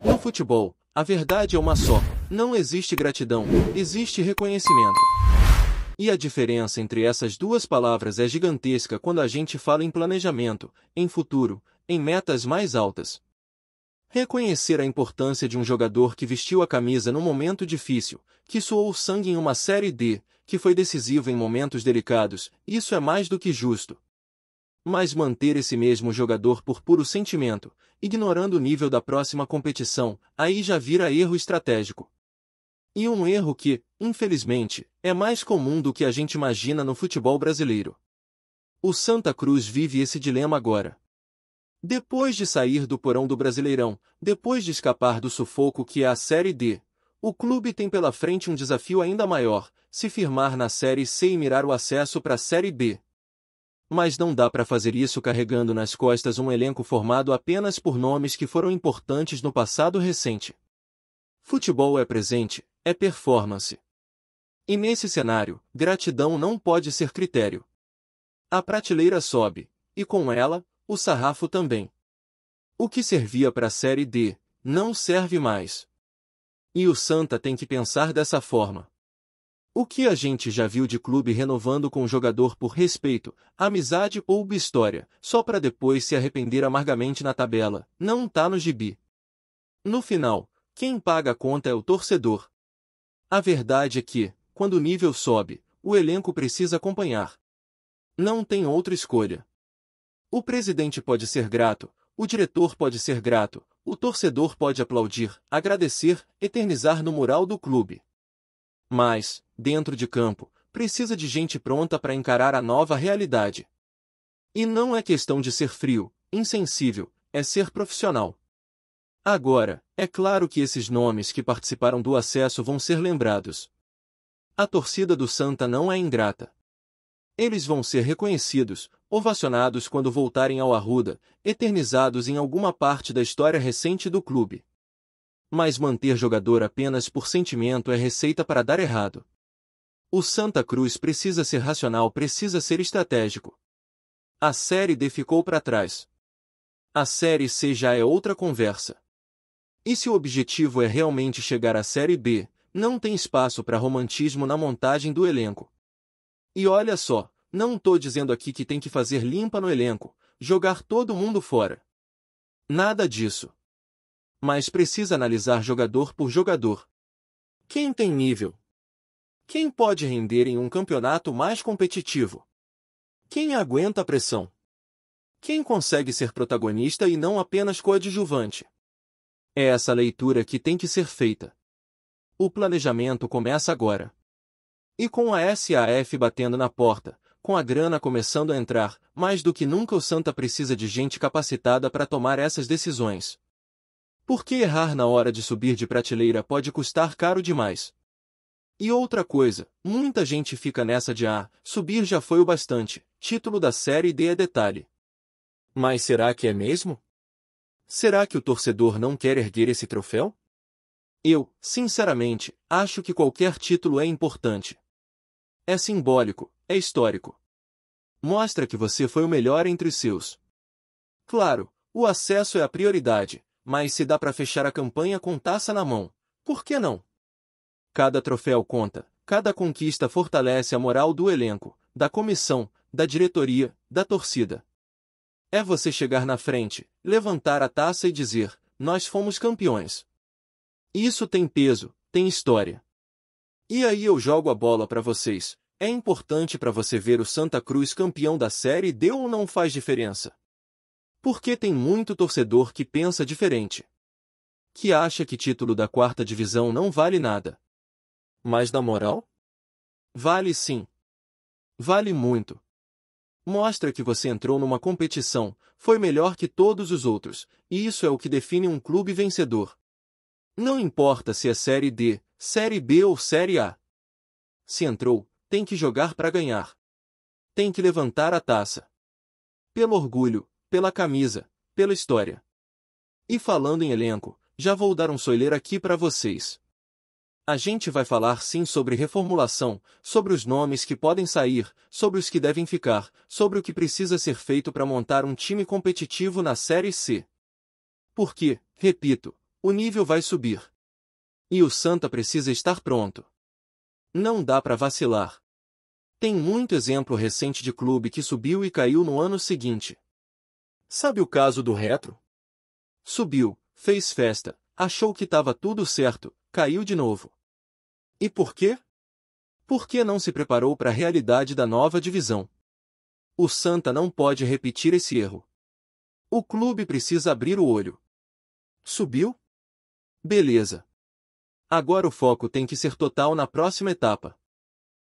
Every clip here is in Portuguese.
No futebol, a verdade é uma só. Não existe gratidão, existe reconhecimento. E a diferença entre essas duas palavras é gigantesca quando a gente fala em planejamento, em futuro, em metas mais altas. Reconhecer a importância de um jogador que vestiu a camisa num momento difícil, que suou sangue em uma Série D, que foi decisivo em momentos delicados, isso é mais do que justo. Mas manter esse mesmo jogador por puro sentimento, ignorando o nível da próxima competição, aí já vira erro estratégico. E um erro que, infelizmente, é mais comum do que a gente imagina no futebol brasileiro. O Santa Cruz vive esse dilema agora. Depois de sair do porão do Brasileirão, depois de escapar do sufoco que é a Série D, o clube tem pela frente um desafio ainda maior, se firmar na Série C e mirar o acesso para a Série B. Mas não dá para fazer isso carregando nas costas um elenco formado apenas por nomes que foram importantes no passado recente. Futebol é presente, é performance. E nesse cenário, gratidão não pode ser critério. A prateleira sobe, e com ela, o sarrafo também. O que servia para a Série D, não serve mais. E o Santa tem que pensar dessa forma. O que a gente já viu de clube renovando com o jogador por respeito, amizade ou história, só para depois se arrepender amargamente na tabela, não tá no gibi. No final, quem paga a conta é o torcedor. A verdade é que, quando o nível sobe, o elenco precisa acompanhar. Não tem outra escolha. O presidente pode ser grato, o diretor pode ser grato, o torcedor pode aplaudir, agradecer, eternizar no mural do clube. Mas, dentro de campo, precisa de gente pronta para encarar a nova realidade. E não é questão de ser frio, insensível, é ser profissional. Agora, é claro que esses nomes que participaram do acesso vão ser lembrados. A torcida do Santa não é ingrata. Eles vão ser reconhecidos, ovacionados quando voltarem ao Arruda, eternizados em alguma parte da história recente do clube. Mas manter jogador apenas por sentimento é receita para dar errado. O Santa Cruz precisa ser racional, precisa ser estratégico. A Série D ficou para trás. A Série C já é outra conversa. E se o objetivo é realmente chegar à Série B, não tem espaço para romantismo na montagem do elenco. E olha só, não tô dizendo aqui que tem que fazer limpa no elenco, jogar todo mundo fora. Nada disso. Mas precisa analisar jogador por jogador. Quem tem nível? Quem pode render em um campeonato mais competitivo? Quem aguenta a pressão? Quem consegue ser protagonista e não apenas coadjuvante? É essa leitura que tem que ser feita. O planejamento começa agora. E com a SAF batendo na porta, com a grana começando a entrar, mais do que nunca o Santa precisa de gente capacitada para tomar essas decisões. Porque errar na hora de subir de prateleira pode custar caro demais. E outra coisa, muita gente fica nessa de subir já foi o bastante, título da Série D é detalhe. Mas será que é mesmo? Será que o torcedor não quer erguer esse troféu? Eu, sinceramente, acho que qualquer título é importante. É simbólico, é histórico. Mostra que você foi o melhor entre os seus. Claro, o acesso é a prioridade, mas se dá para fechar a campanha com taça na mão, por que não? Cada troféu conta, cada conquista fortalece a moral do elenco, da comissão, da diretoria, da torcida. É você chegar na frente, levantar a taça e dizer, nós fomos campeões. Isso tem peso, tem história. E aí eu jogo a bola para vocês. É importante para você ver o Santa Cruz campeão da Série D ou não faz diferença? Porque tem muito torcedor que pensa diferente. Que acha que título da quarta divisão não vale nada. Mas da moral? Vale sim. Vale muito. Mostra que você entrou numa competição, foi melhor que todos os outros, e isso é o que define um clube vencedor. Não importa se é Série D, Série B ou Série A. Se entrou, tem que jogar para ganhar. Tem que levantar a taça. Pelo orgulho, pela camisa, pela história. E falando em elenco, já vou dar um spoiler aqui para vocês. A gente vai falar sim sobre reformulação, sobre os nomes que podem sair, sobre os que devem ficar, sobre o que precisa ser feito para montar um time competitivo na Série C. Porque, repito, o nível vai subir. E o Santa precisa estar pronto. Não dá para vacilar. Tem muito exemplo recente de clube que subiu e caiu no ano seguinte. Sabe o caso do Retro? Subiu, fez festa, achou que estava tudo certo, caiu de novo. E por quê? Porque não se preparou para a realidade da nova divisão. O Santa não pode repetir esse erro. O clube precisa abrir o olho. Subiu? Beleza. Agora o foco tem que ser total na próxima etapa.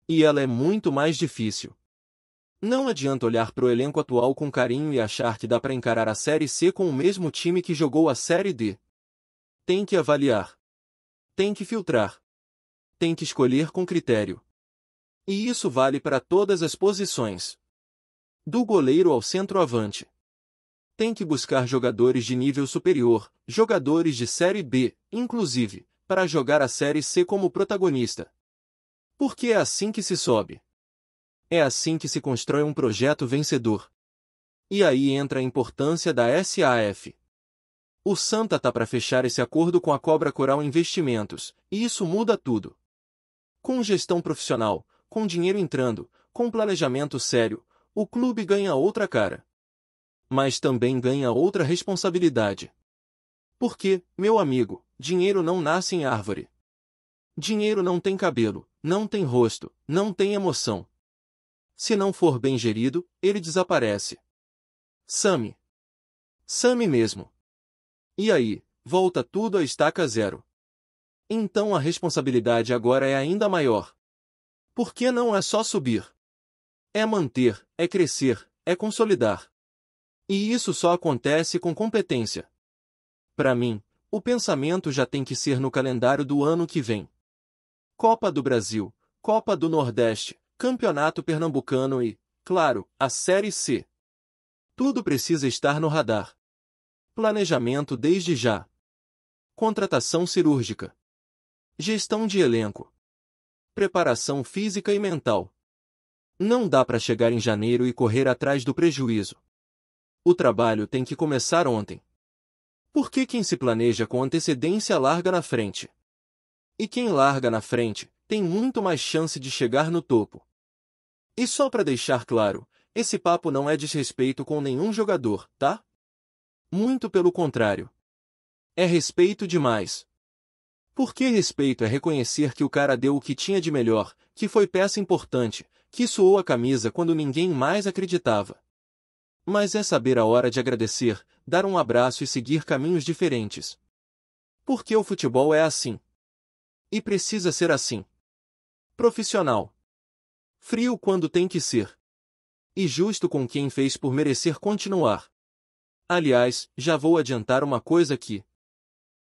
E ela é muito mais difícil. Não adianta olhar para o elenco atual com carinho e achar que dá para encarar a Série C com o mesmo time que jogou a Série D. Tem que avaliar. Tem que filtrar. Tem que escolher com critério. E isso vale para todas as posições. Do goleiro ao centroavante. Tem que buscar jogadores de nível superior, jogadores de Série B, inclusive, para jogar a Série C como protagonista. Porque é assim que se sobe. É assim que se constrói um projeto vencedor. E aí entra a importância da SAF. O Santa tá para fechar esse acordo com a Cobra Coral Investimentos, e isso muda tudo. Com gestão profissional, com dinheiro entrando, com planejamento sério, o clube ganha outra cara. Mas também ganha outra responsabilidade. Porque, meu amigo, dinheiro não nasce em árvore. Dinheiro não tem cabelo, não tem rosto, não tem emoção. Se não for bem gerido, ele desaparece. Some. Some mesmo. E aí, volta tudo à estaca zero. Então a responsabilidade agora é ainda maior. Porque não é só subir. É manter, é crescer, é consolidar. E isso só acontece com competência. Para mim, o pensamento já tem que ser no calendário do ano que vem. Copa do Brasil, Copa do Nordeste, Campeonato Pernambucano e, claro, a Série C. Tudo precisa estar no radar. Planejamento desde já. Contratação cirúrgica. Gestão de elenco. Preparação física e mental. Não dá para chegar em janeiro e correr atrás do prejuízo. O trabalho tem que começar ontem. Porque quem se planeja com antecedência larga na frente. E quem larga na frente, tem muito mais chance de chegar no topo. E só para deixar claro, esse papo não é desrespeito com nenhum jogador, tá? Muito pelo contrário. É respeito demais. Porque respeito é reconhecer que o cara deu o que tinha de melhor, que foi peça importante, que suou a camisa quando ninguém mais acreditava. Mas é saber a hora de agradecer, dar um abraço e seguir caminhos diferentes. Porque o futebol é assim. E precisa ser assim. Profissional. Frio quando tem que ser. E justo com quem fez por merecer continuar. Aliás, já vou adiantar uma coisa aqui.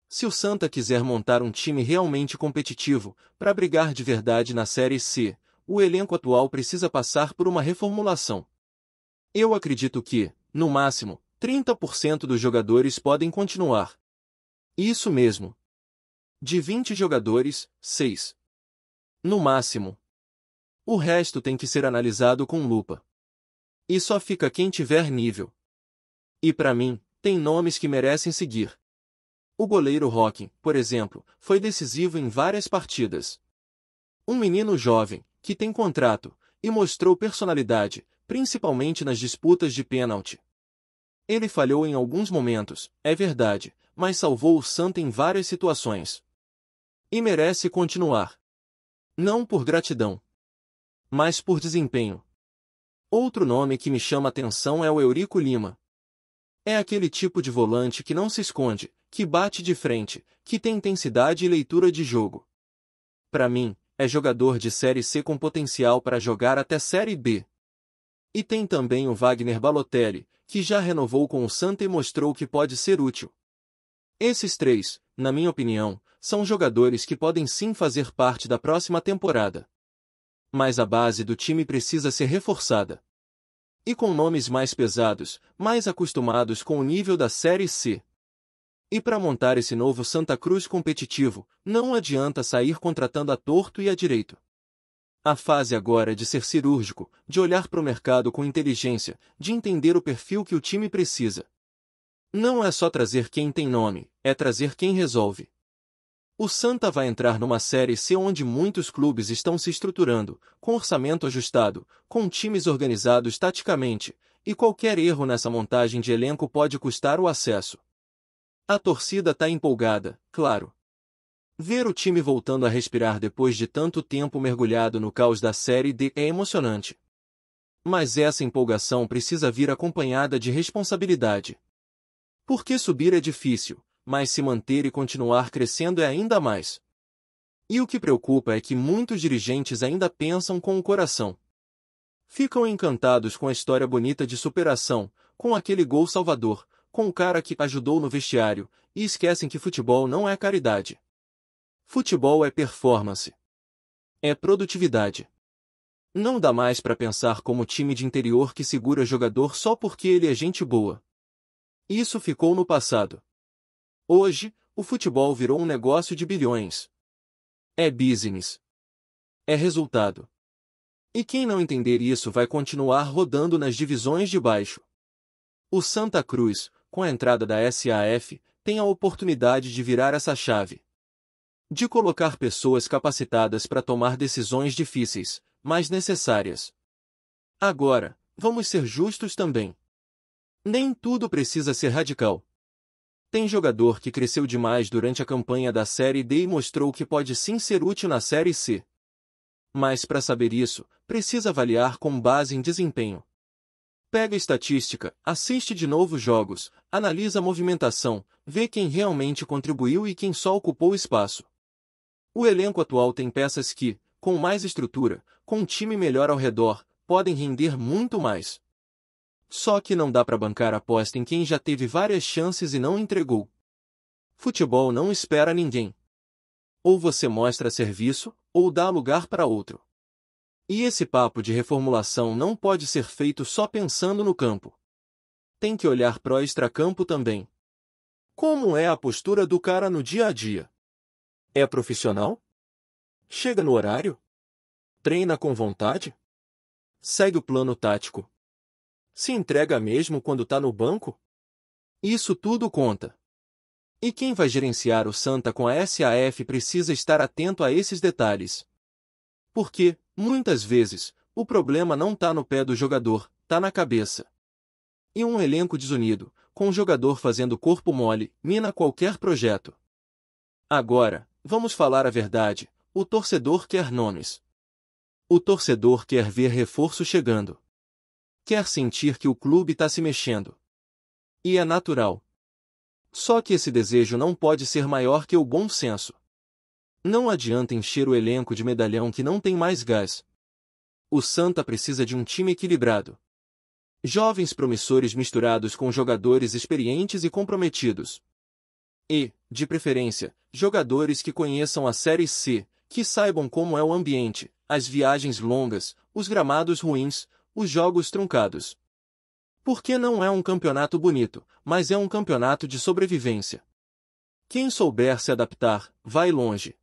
Se o Santa quiser montar um time realmente competitivo, para brigar de verdade na Série C, o elenco atual precisa passar por uma reformulação. Eu acredito que, no máximo, 30% dos jogadores podem continuar. Isso mesmo. De 20 jogadores, 6. No máximo. O resto tem que ser analisado com lupa. E só fica quem tiver nível. E para mim, tem nomes que merecem seguir. O goleiro Roque, por exemplo, foi decisivo em várias partidas. Um menino jovem, que tem contrato, e mostrou personalidade, principalmente nas disputas de pênalti. Ele falhou em alguns momentos, é verdade, mas salvou o Santa em várias situações. E merece continuar. Não por gratidão, mas por desempenho. Outro nome que me chama atenção é o Eurico Lima. É aquele tipo de volante que não se esconde, que bate de frente, que tem intensidade e leitura de jogo. Para mim, é jogador de Série C com potencial para jogar até Série B. E tem também o Wagner Balotelli, que já renovou com o Santa e mostrou que pode ser útil. Esses três, na minha opinião, são jogadores que podem sim fazer parte da próxima temporada. Mas a base do time precisa ser reforçada. E com nomes mais pesados, mais acostumados com o nível da Série C. E para montar esse novo Santa Cruz competitivo, não adianta sair contratando a torto e a direito. A fase agora é de ser cirúrgico, de olhar para o mercado com inteligência, de entender o perfil que o time precisa. Não é só trazer quem tem nome, é trazer quem resolve. O Santa vai entrar numa Série C onde muitos clubes estão se estruturando, com orçamento ajustado, com times organizados taticamente, e qualquer erro nessa montagem de elenco pode custar o acesso. A torcida tá empolgada, claro. Ver o time voltando a respirar depois de tanto tempo mergulhado no caos da Série D é emocionante. Mas essa empolgação precisa vir acompanhada de responsabilidade. Porque subir é difícil, mas se manter e continuar crescendo é ainda mais. E o que preocupa é que muitos dirigentes ainda pensam com o coração. Ficam encantados com a história bonita de superação, com aquele gol salvador, com o cara que ajudou no vestiário, e esquecem que futebol não é caridade. Futebol é performance. É produtividade. Não dá mais para pensar como time de interior que segura jogador só porque ele é gente boa. Isso ficou no passado. Hoje, o futebol virou um negócio de bilhões. É business. É resultado. E quem não entender isso vai continuar rodando nas divisões de baixo. O Santa Cruz, com a entrada da SAF, tem a oportunidade de virar essa chave. De colocar pessoas capacitadas para tomar decisões difíceis, mas necessárias. Agora, vamos ser justos também. Nem tudo precisa ser radical. Tem jogador que cresceu demais durante a campanha da Série D e mostrou que pode sim ser útil na Série C. Mas para saber isso, precisa avaliar com base em desempenho. Pega estatística, assiste de novo jogos, analisa a movimentação, vê quem realmente contribuiu e quem só ocupou espaço. O elenco atual tem peças que, com mais estrutura, com um time melhor ao redor, podem render muito mais. Só que não dá para bancar aposta em quem já teve várias chances e não entregou. Futebol não espera ninguém. Ou você mostra serviço, ou dá lugar para outro. E esse papo de reformulação não pode ser feito só pensando no campo. Tem que olhar pro extracampo também. Como é a postura do cara no dia a dia? É profissional? Chega no horário? Treina com vontade? Segue o plano tático? Se entrega mesmo quando tá no banco? Isso tudo conta. E quem vai gerenciar o Santa com a SAF precisa estar atento a esses detalhes. Porque, muitas vezes, o problema não tá no pé do jogador, tá na cabeça. E um elenco desunido, com o jogador fazendo corpo mole, mina qualquer projeto. Agora, vamos falar a verdade, o torcedor quer nomes. O torcedor quer ver reforço chegando. Quer sentir que o clube está se mexendo. E é natural. Só que esse desejo não pode ser maior que o bom senso. Não adianta encher o elenco de medalhão que não tem mais gás. O Santa precisa de um time equilibrado. Jovens promissores misturados com jogadores experientes e comprometidos. E, de preferência, jogadores que conheçam a Série C, que saibam como é o ambiente, as viagens longas, os gramados ruins, os jogos truncados. Porque não é um campeonato bonito, mas é um campeonato de sobrevivência. Quem souber se adaptar, vai longe.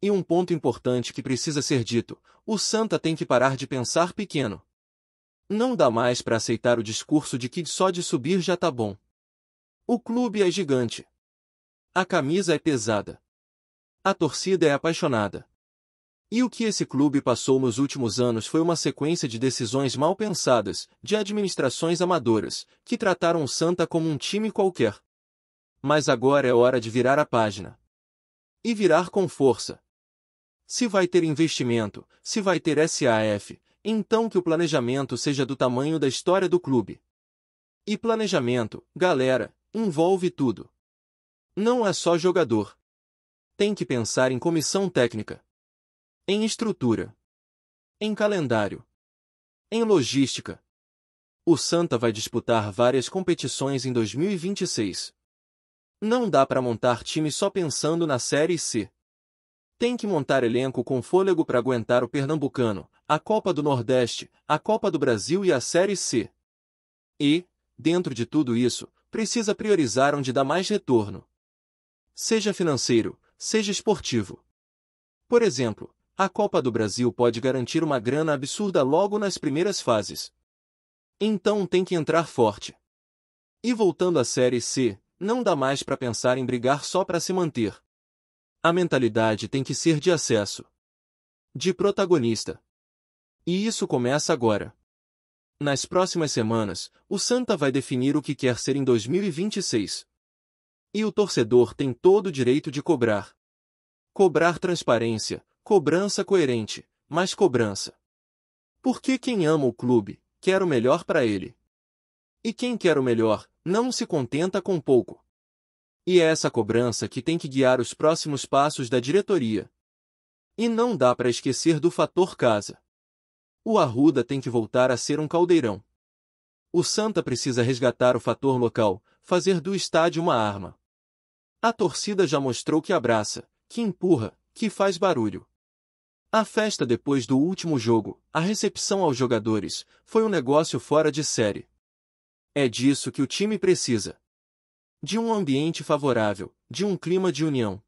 E um ponto importante que precisa ser dito, o Santa tem que parar de pensar pequeno. Não dá mais para aceitar o discurso de que só de subir já tá bom. O clube é gigante. A camisa é pesada. A torcida é apaixonada. E o que esse clube passou nos últimos anos foi uma sequência de decisões mal pensadas, de administrações amadoras, que trataram o Santa como um time qualquer. Mas agora é hora de virar a página. E virar com força. Se vai ter investimento, se vai ter SAF, então que o planejamento seja do tamanho da história do clube. E planejamento, galera, envolve tudo. Não é só jogador. Tem que pensar em comissão técnica. Em estrutura. Em calendário. Em logística. O Santa vai disputar várias competições em 2026. Não dá para montar time só pensando na Série C. Tem que montar elenco com fôlego para aguentar o Pernambucano, a Copa do Nordeste, a Copa do Brasil e a Série C. E, dentro de tudo isso, precisa priorizar onde dá mais retorno. Seja financeiro, seja esportivo. Por exemplo, a Copa do Brasil pode garantir uma grana absurda logo nas primeiras fases. Então tem que entrar forte. E voltando à Série C, não dá mais para pensar em brigar só para se manter. A mentalidade tem que ser de acesso, de protagonista. E isso começa agora. Nas próximas semanas, o Santa vai definir o que quer ser em 2026. E o torcedor tem todo o direito de cobrar. Cobrar transparência, cobrança coerente, mas cobrança. Porque quem ama o clube, quer o melhor para ele. E quem quer o melhor, não se contenta com pouco. E é essa cobrança que tem que guiar os próximos passos da diretoria. E não dá para esquecer do fator casa. O Arruda tem que voltar a ser um caldeirão. O Santa precisa resgatar o fator local, fazer do estádio uma arma. A torcida já mostrou que abraça, que empurra, que faz barulho. A festa depois do último jogo, a recepção aos jogadores, foi um negócio fora de série. É disso que o time precisa. De um ambiente favorável, de um clima de união.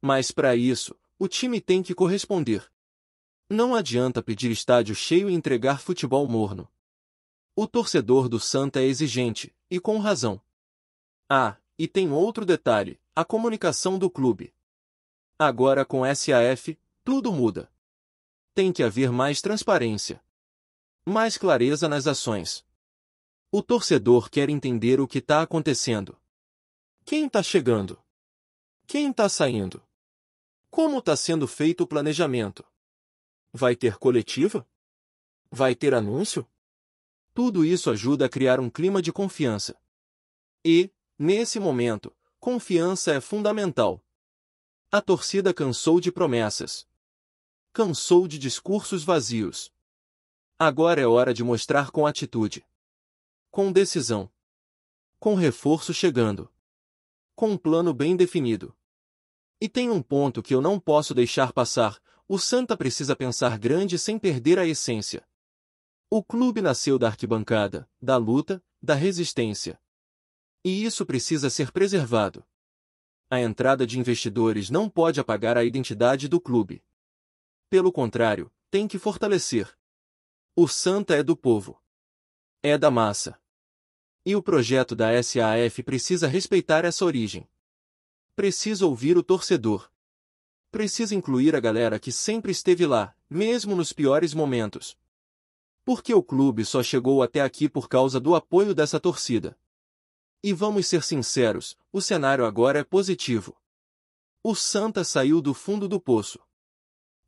Mas para isso, o time tem que corresponder. Não adianta pedir estádio cheio e entregar futebol morno. O torcedor do Santa é exigente, e com razão. Ah, e tem outro detalhe, a comunicação do clube. Agora com SAF, tudo muda. Tem que haver mais transparência. Mais clareza nas ações. O torcedor quer entender o que está acontecendo. Quem está chegando? Quem está saindo? Como está sendo feito o planejamento? Vai ter coletiva? Vai ter anúncio? Tudo isso ajuda a criar um clima de confiança. E, nesse momento, confiança é fundamental. A torcida cansou de promessas. Cansou de discursos vazios. Agora é hora de mostrar com atitude. Com decisão. Com reforço chegando. Com um plano bem definido. E tem um ponto que eu não posso deixar passar: o Santa precisa pensar grande sem perder a essência. O clube nasceu da arquibancada, da luta, da resistência. E isso precisa ser preservado. A entrada de investidores não pode apagar a identidade do clube. Pelo contrário, tem que fortalecer. O Santa é do povo. É da massa. E o projeto da SAF precisa respeitar essa origem. Precisa ouvir o torcedor. Precisa incluir a galera que sempre esteve lá, mesmo nos piores momentos. Porque o clube só chegou até aqui por causa do apoio dessa torcida. E vamos ser sinceros, o cenário agora é positivo. O Santa saiu do fundo do poço.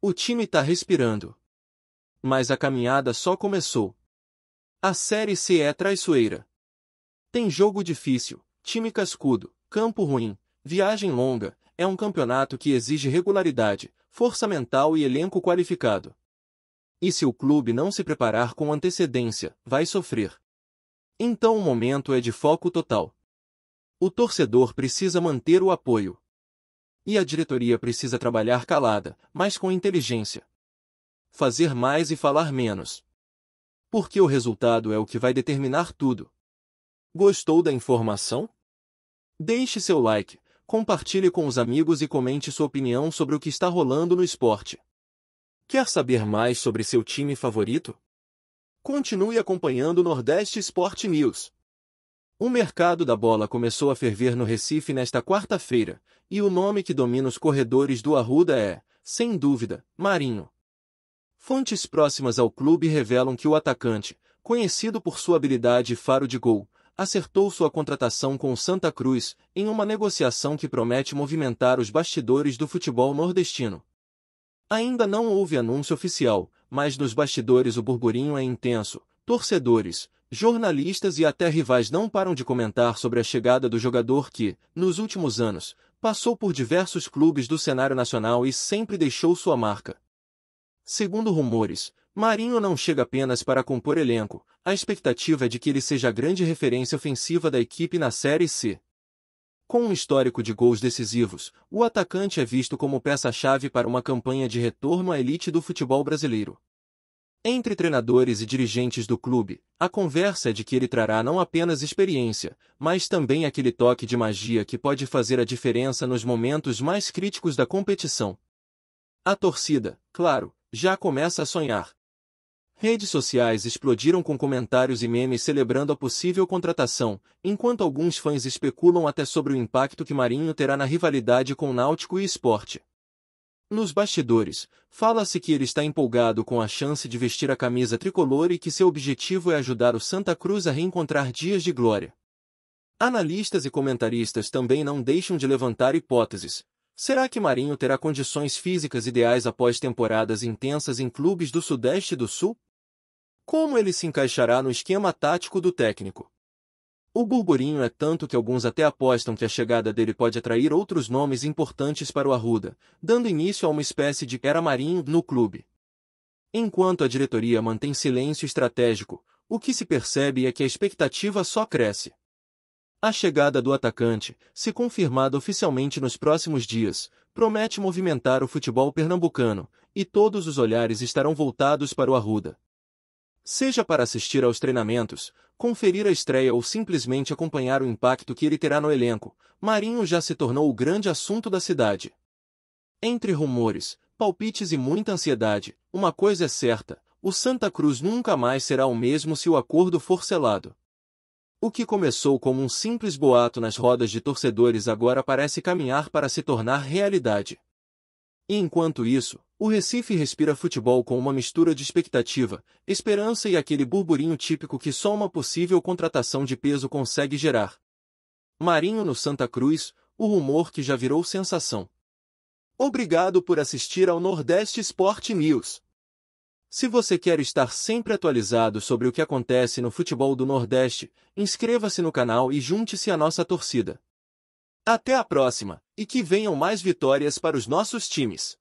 O time tá respirando. Mas a caminhada só começou. A Série C é traiçoeira. Tem jogo difícil, time cascudo, campo ruim, viagem longa, é um campeonato que exige regularidade, força mental e elenco qualificado. E se o clube não se preparar com antecedência, vai sofrer. Então o momento é de foco total. O torcedor precisa manter o apoio. E a diretoria precisa trabalhar calada, mas com inteligência. Fazer mais e falar menos. Porque o resultado é o que vai determinar tudo. Gostou da informação? Deixe seu like, compartilhe com os amigos e comente sua opinião sobre o que está rolando no esporte. Quer saber mais sobre seu time favorito? Continue acompanhando o Nordeste Sport News. O mercado da bola começou a ferver no Recife nesta quarta-feira, e o nome que domina os corredores do Arruda é, sem dúvida, Marinho. Fontes próximas ao clube revelam que o atacante, conhecido por sua habilidade e faro de gol, acertou sua contratação com o Santa Cruz, em uma negociação que promete movimentar os bastidores do futebol nordestino. Ainda não houve anúncio oficial, mas nos bastidores o burburinho é intenso. Torcedores, jornalistas e até rivais não param de comentar sobre a chegada do jogador que, nos últimos anos, passou por diversos clubes do cenário nacional e sempre deixou sua marca. Segundo rumores, Marinho não chega apenas para compor elenco, a expectativa é de que ele seja a grande referência ofensiva da equipe na Série C. Com um histórico de gols decisivos, o atacante é visto como peça-chave para uma campanha de retorno à elite do futebol brasileiro. Entre treinadores e dirigentes do clube, a conversa é de que ele trará não apenas experiência, mas também aquele toque de magia que pode fazer a diferença nos momentos mais críticos da competição. A torcida, claro, já começa a sonhar. Redes sociais explodiram com comentários e memes celebrando a possível contratação, enquanto alguns fãs especulam até sobre o impacto que Marinho terá na rivalidade com Náutico e Sport. Nos bastidores, fala-se que ele está empolgado com a chance de vestir a camisa tricolor e que seu objetivo é ajudar o Santa Cruz a reencontrar dias de glória. Analistas e comentaristas também não deixam de levantar hipóteses. Será que Marinho terá condições físicas ideais após temporadas intensas em clubes do Sudeste e do Sul? Como ele se encaixará no esquema tático do técnico? O burburinho é tanto que alguns até apostam que a chegada dele pode atrair outros nomes importantes para o Arruda, dando início a uma espécie de era Marinho no clube. Enquanto a diretoria mantém silêncio estratégico, o que se percebe é que a expectativa só cresce. A chegada do atacante, se confirmada oficialmente nos próximos dias, promete movimentar o futebol pernambucano, e todos os olhares estarão voltados para o Arruda. Seja para assistir aos treinamentos, conferir a estreia ou simplesmente acompanhar o impacto que ele terá no elenco, Marinho já se tornou o grande assunto da cidade. Entre rumores, palpites e muita ansiedade, uma coisa é certa, o Santa Cruz nunca mais será o mesmo se o acordo for selado. O que começou como um simples boato nas rodas de torcedores agora parece caminhar para se tornar realidade. E enquanto isso, o Recife respira futebol com uma mistura de expectativa, esperança e aquele burburinho típico que só uma possível contratação de peso consegue gerar. Marinho no Santa Cruz, o rumor que já virou sensação. Obrigado por assistir ao Nordeste Sport News. Se você quer estar sempre atualizado sobre o que acontece no futebol do Nordeste, inscreva-se no canal e junte-se à nossa torcida. Até a próxima, e que venham mais vitórias para os nossos times!